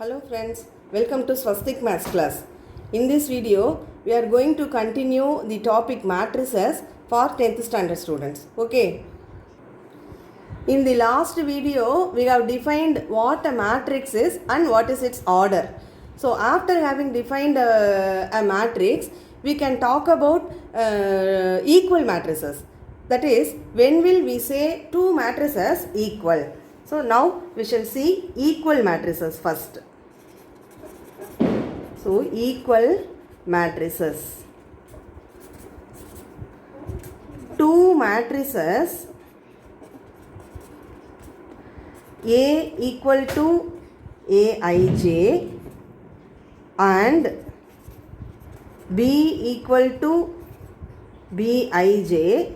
Hello friends, welcome to Swastik Maths class. In this video, we are going to continue the topic matrices for 10th standard students. Okay. In the last video, we have defined what a matrix is and what is its order. So after having defined a matrix, we can talk about equal matrices. That is, when will we say two matrices equal? So now we shall see equal matrices first. So equal matrices. Two matrices A equal to Aij and B equal to Bij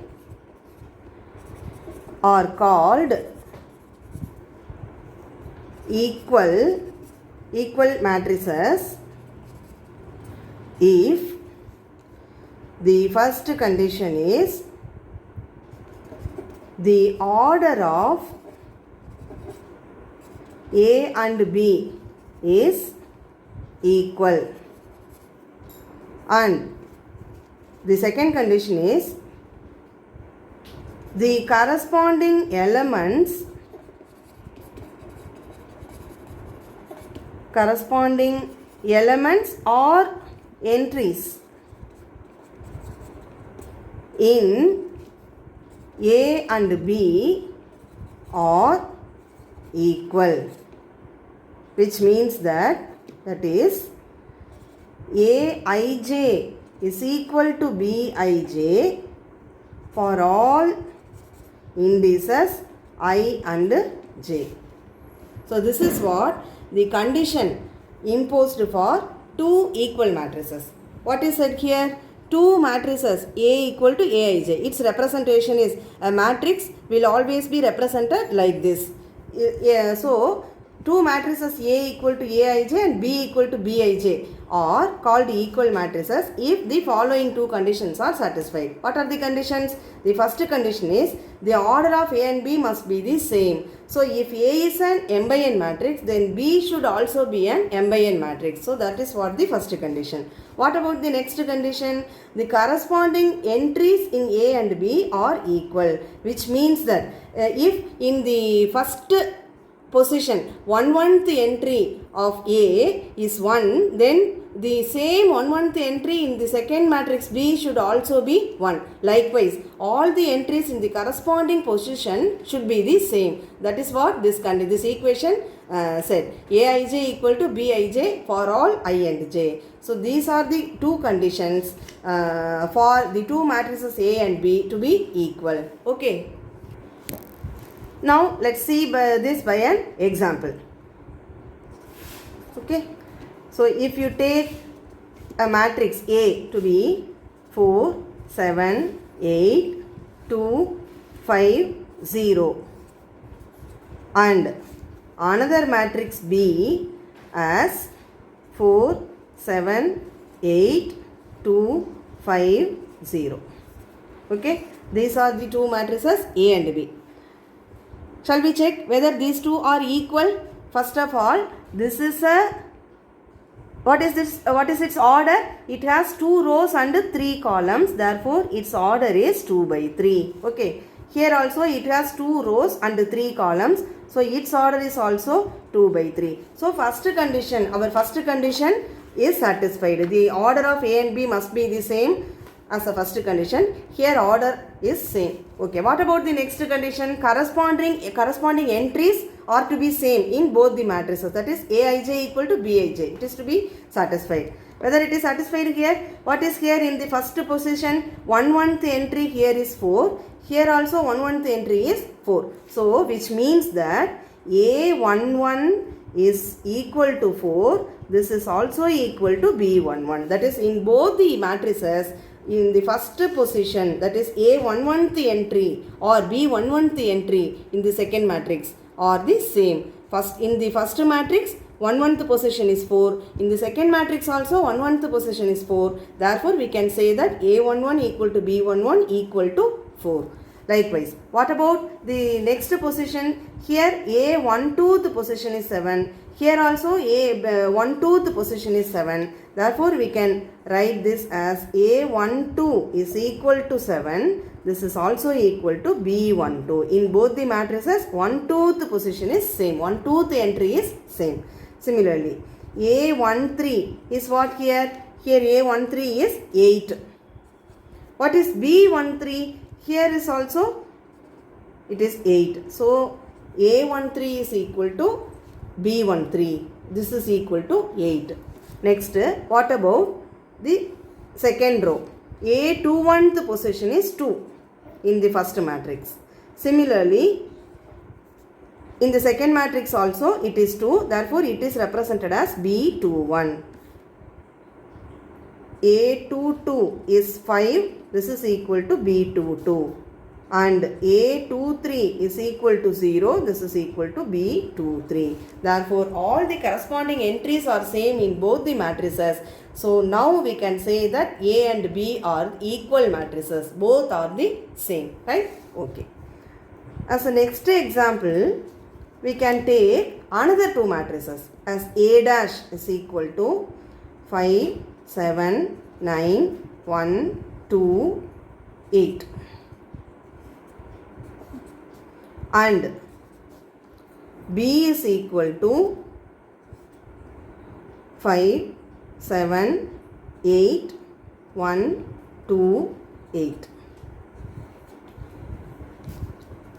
are called equal matrices if the first condition is the order of A and B is equal, and the second condition is the corresponding elements or entries in A and B are equal, which means that is Aij is equal to Bij for all indices I and j. So this is what the condition imposed for two equal matrices. What is said here? Two matrices A equal to Aij. Its representation is a matrix will always be represented like this. So two matrices A equal to Aij and B equal to Bij are called equal matrices if the following two conditions are satisfied. What are the conditions? The first condition is the order of A and B must be the same. So if A is an m by n matrix, then B should also be an m by n matrix. So that is what the first condition. What about the next condition? The corresponding entries in A and B are equal, which means that if in the first position 1/1th entry of A is 1, then the same 1/1th entry in the second matrix B should also be 1. Likewise, all the entries in the corresponding position should be the same. That is what this equation said. Aij equal to Bij for all I and j. So these are the two conditions for the two matrices A and B to be equal. Okay. Now let's see this by an example. Okay. So if you take a matrix A to be 4, 7, 8, 2, 5, 0 and another matrix B as 4, 7, 8, 2, 5, 0. Okay. These are the two matrices A and B. Shall we check whether these two are equal? First of all, this is what is its order? It has 2 rows and 3 columns. Therefore, its order is 2 by 3. Okay. Here also it has 2 rows and 3 columns. So its order is also 2 by 3. So our first condition is satisfied. The order of A and B must be the same as the first condition. Here order is same. Okay. What about the next condition? Corresponding entries are to be same in both the matrices. That is Aij equal to Bij. It is to be satisfied. Whether it is satisfied here, what is here in the first position? 1/1th entry here is 4. Here also 1/1th entry is 4. So which means that A11 is equal to 4. This is also equal to B11. That is in both the matrices, in the first position, that is A11th entry or B11th entry in the second matrix are the same. In the first matrix 1/1th position is 4. In the second matrix also 1/1th position is 4. Therefore we can say that A11 equal to B11 equal to 4. Likewise, what about the next position? Here A 1/2 position is 7. Here also A 1/2 position is 7. Therefore, we can write this as A 1/2 is equal to 7. This is also equal to B 1/2. In both the matrices, 1/2 position is same. 1/2 entry is same. Similarly, A 13 is what here? Here A 13 is 8. What is B 13? Here is also it is 8. So A 13 is equal to B 13. This is equal to 8. Next, what about the second row? A 21th position is 2 in the first matrix. Similarly, in the second matrix also it is 2. Therefore, it is represented as B 21. A 22 is 5. This is equal to B 22. And A 23 is equal to 0. This is equal to B 23. Therefore, all the corresponding entries are same in both the matrices. So, now we can say that A and B are equal matrices. Both are the same. Right? Okay. As a next example, we can take another two matrices as A dash is equal to 5, 7, 9, 1, 2, 8. And B is equal to 5, 7, 8, 1, 2, 8.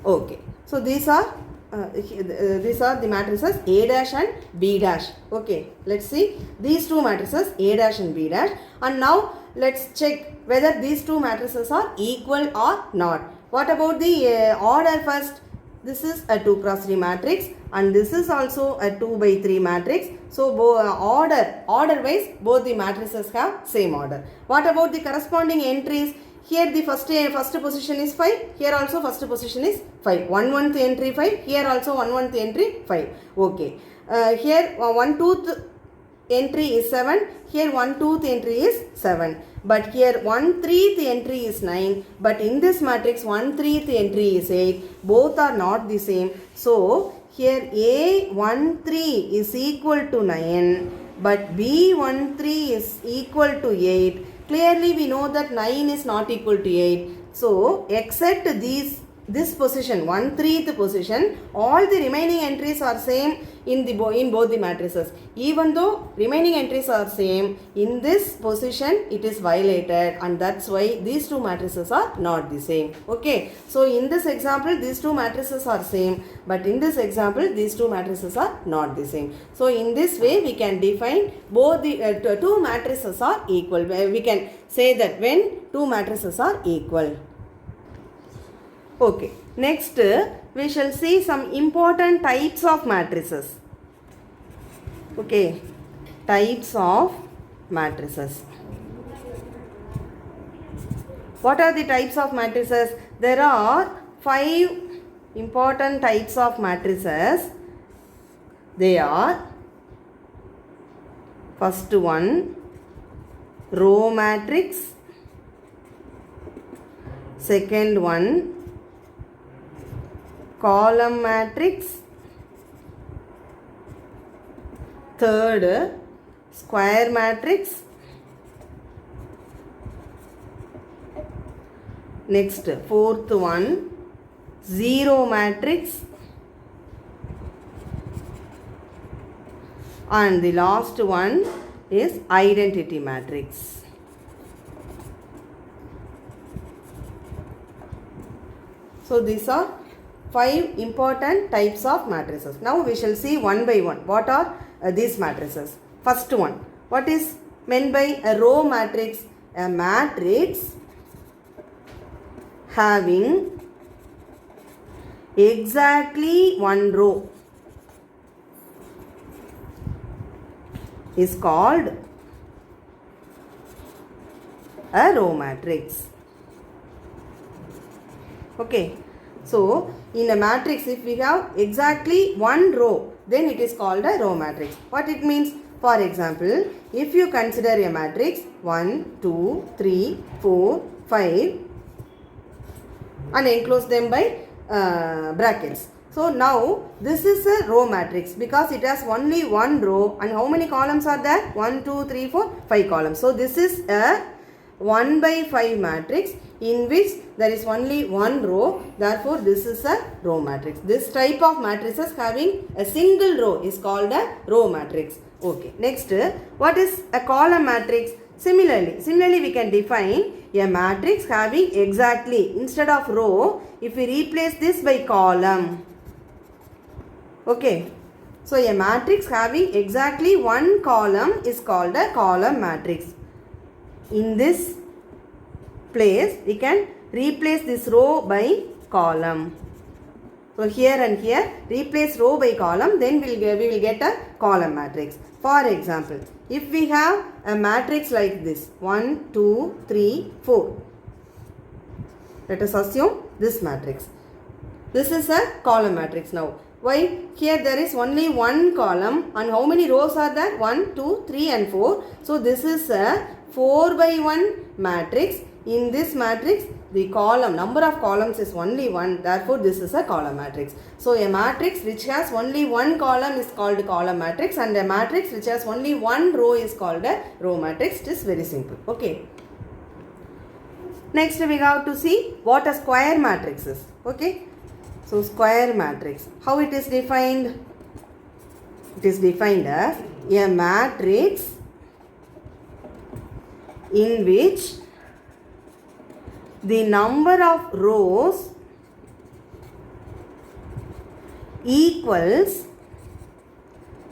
Okay. So, these are the matrices A dash and B dash. Okay, let's see these two matrices A dash and B dash, and now let's check whether these two matrices are equal or not. What about the order first? This is a 2 cross 3 matrix and this is also a 2 by 3 matrix. So, order wise both the matrices have same order. What about the corresponding entries? Here the first position is 5. Here also first position is 5. 1/1 entry 5. Here also 1/1 entry 5. Okay. Here 1/2 entry is 7. Here 1/2 entry is 7. But here 1/3 entry is 9. But in this matrix 1/3 entry is 8. Both are not the same. So here A 13 is equal to 9. But B 13 is equal to 8. Clearly we know that 9 is not equal to 8. So, except this position, 1/3 position, all the remaining entries are same in both the matrices. Even though remaining entries are same, in this position it is violated, and that's why these two matrices are not the same. Okay. So, in this example these two matrices are same, but in this example these two matrices are not the same. So, in this way we can define both the two matrices are equal. We can say that when two matrices are equal. Okay. Next, we shall see some important types of matrices. Okay. Types of matrices. What are the types of matrices? There are 5 important types of matrices. They are, first one, row matrix. Second one, column matrix. Third, square matrix. Next, fourth one, zero matrix. And the last one is identity matrix. So, these are 5 important types of matrices. Now, we shall see one by one. What are these matrices? First one, what is meant by a row matrix? A matrix having exactly one row is called a row matrix. Okay. So, in a matrix, if we have exactly one row, then it is called a row matrix. What it means? For example, if you consider a matrix 1, 2, 3, 4, 5, and enclose them by brackets. So now this is a row matrix because it has only one row, and how many columns are there? 1, 2, 3, 4, 5 columns. So this is a 1 by 5 matrix in which there is only one row. Therefore this is a row matrix. This type of matrices having a single row is called a row matrix. Okay. Next, what is a column matrix? Similarly we can define a matrix having exactly, instead of row, if we replace this by column. Okay. So a matrix having exactly one column is called a column matrix. In this place we can replace this row by column. So here and here replace row by column, then we will get a column matrix. For example, if we have a matrix like this 1, 2, 3, 4, let us assume this matrix. This is a column matrix now. Why? Here there is only one column, and how many rows are there? 1, 2, 3 and 4. So this is a 4 by 1 matrix. In this matrix the column, number of columns is only 1. Therefore this is a column matrix. So a matrix which has only one column is called column matrix, and a matrix which has only one row is called a row matrix. It is very simple. Okay. Next we have to see what a square matrix is. Okay. So square matrix, how it is defined? It is defined as a matrix in which the number of rows equals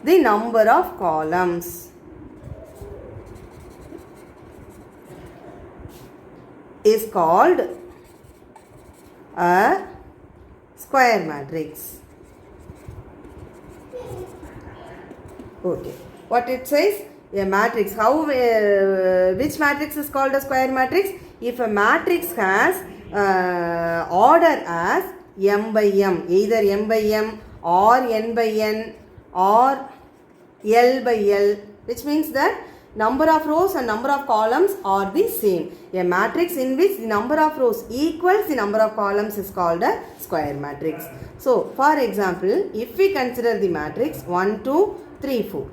the number of columns. Is called a square matrix. Okay. What it says? A matrix. How? Which matrix is called a square matrix? If a matrix has order as m by m, either m by m or n by n or l by l, which means that number of rows and number of columns are the same. A matrix in which the number of rows equals the number of columns is called a square matrix. So, for example, if we consider the matrix 1, 2, 3, 4.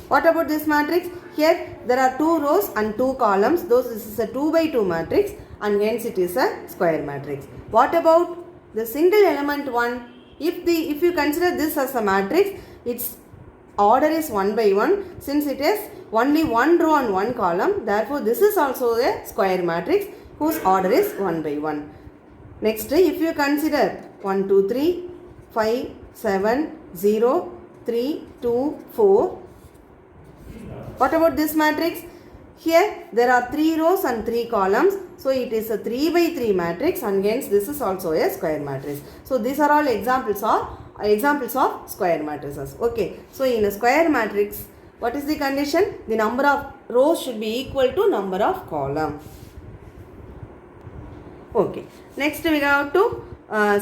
What about this matrix? Here there are 2 rows and 2 columns. This is a 2 by 2 matrix, and hence it is a square matrix. What about the single element one? If you consider this as a matrix, its order is 1 by 1. Since it is only one row and one column, therefore this is also a square matrix whose order is 1 by 1. Next, if you consider 1, 2, 3, 5, 7, 0, 3, 2, 4. What about this matrix? Here there are 3 rows and 3 columns. So it is a 3 by 3 matrix, and hence this is also a square matrix. So these are all examples of square matrices. Okay. So in a square matrix, what is the condition? The number of rows should be equal to number of columns. Okay. Next we have to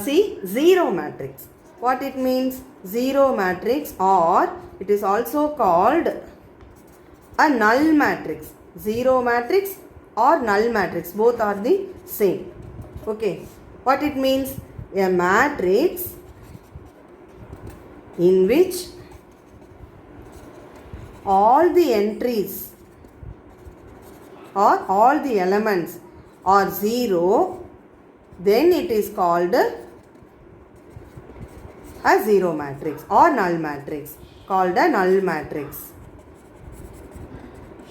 see zero matrix. What it means? Zero matrix, or it is also called a null matrix. Zero matrix or null matrix, both are the same. Okay. What it means? A matrix in which all the entries or all the elements are 0, then it is called a zero matrix or null matrix, called a null matrix.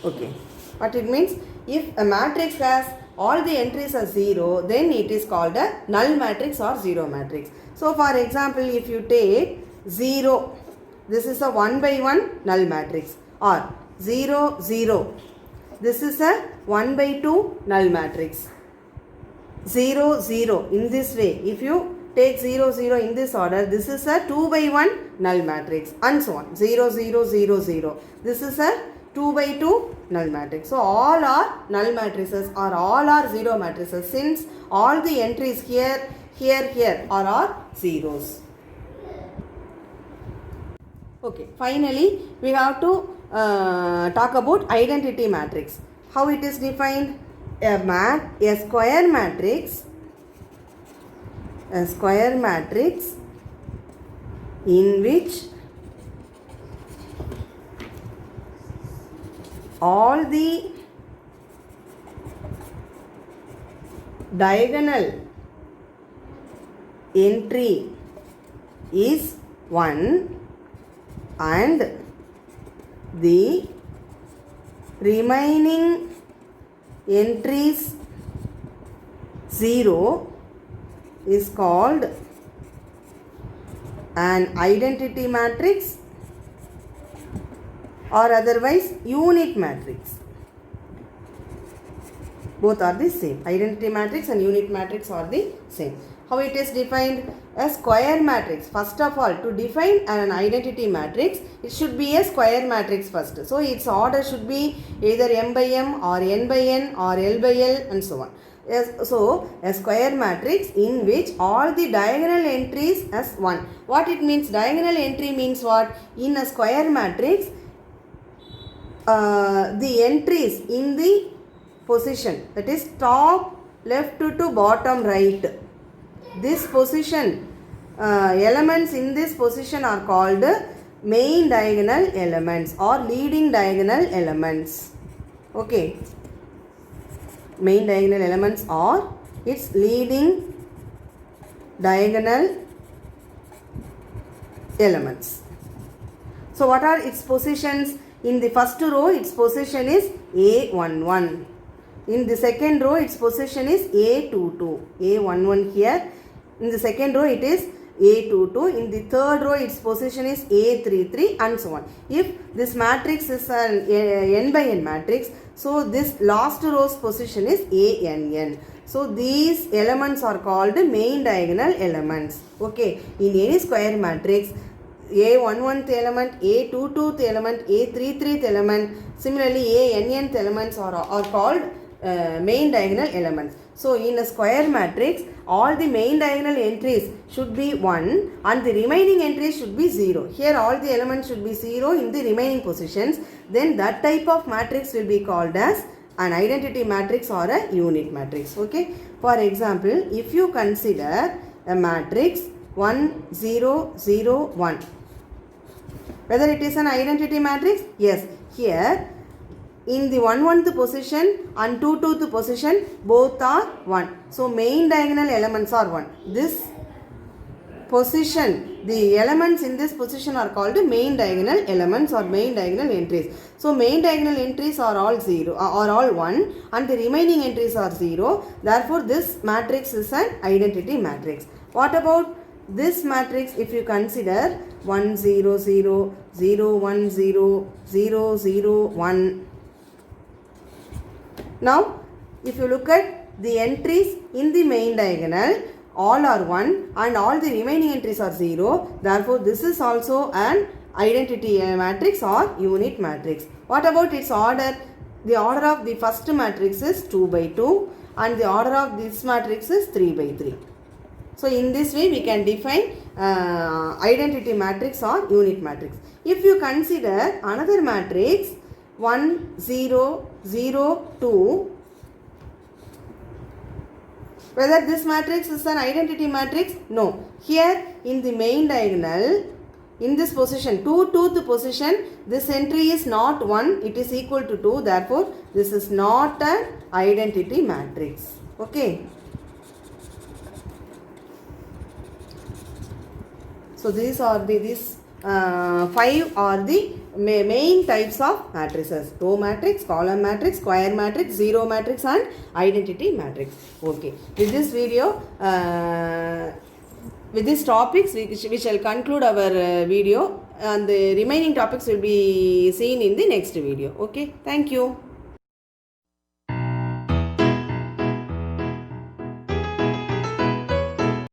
Okay. What it means? If a matrix has all the entries are 0, then it is called a null matrix or zero matrix. So for example, if you take 0, this is a 1 by 1 null matrix, or 0, 0, this is a 1 by 2 null matrix. 0, 0, in this way, if you take 0, 0 in this order, this is a 2 by 1 null matrix, and so on. 0, 0, 0, 0. This is a 2 by 2 null matrix. So all are null matrices, or all are zero matrices, since all the entries here, here are zeros. Okay, finally we have to talk about identity matrix. How it is defined? A square matrix a square matrix in which all the diagonal entry is 1 and the remaining entries 0 is called an identity matrix or otherwise unit matrix. Both are the same. Identity matrix and unit matrix are the same. How it is defined? A square matrix. First of all, to define an identity matrix, it should be a square matrix first. So its order should be either m by m or n by n or l by l and so on. Yes, so a square matrix in which all the diagonal entries as 1. What it means? Diagonal entry means what? In a square matrix, the entries in the position, that is top left to bottom right, this position, elements in this position are called main diagonal elements or leading diagonal elements. Okay, main diagonal elements are its leading diagonal elements. So what are its positions? In the first row, its position is A11. In the second row, its position is A22. A11 here. In the second row, it is A22. In the third row, its position is A33 and so on. If this matrix is an n by n matrix, so this last row's position is ANN. So these elements are called main diagonal elements. Okay. In any square matrix, A11th element, A22th element, A33th element, similarly ANNth elements are called main diagonal elements. So in a square matrix, all the main diagonal entries should be 1 and the remaining entries should be 0. Here all the elements should be 0 in the remaining positions. Then that type of matrix will be called as an identity matrix or a unit matrix. Okay. For example, if you consider a matrix 1 0 0 1, whether it is an identity matrix? Yes. Here in the 1th position and 2th position, both are 1. So main diagonal elements are 1. This position, the elements in this position are called main diagonal elements or main diagonal entries. So main diagonal entries are all 0 or all 1 and the remaining entries are 0. Therefore this matrix is an identity matrix. What about this matrix? If you consider 1 0 0 0 1 0 0 0 1. Now if you look at the entries in the main diagonal, all are 1 and all the remaining entries are 0. Therefore this is also an identity matrix or unit matrix. What about its order? The order of the first matrix is 2 by 2 and the order of this matrix is 3 by 3. So in this way we can define identity matrix or unit matrix. If you consider another matrix 1 0 0 2, whether this matrix is an identity matrix? No. Here in the main diagonal, in this position 2th position, this entry is not 1, it is equal to 2. Therefore this is not an identity matrix. Okay. So these are these 5 are the main types of matrices: row matrix, column matrix, square matrix, zero matrix and identity matrix. Okay. With this video, with these topics we shall conclude our video and the remaining topics will be seen in the next video. Okay. Thank you.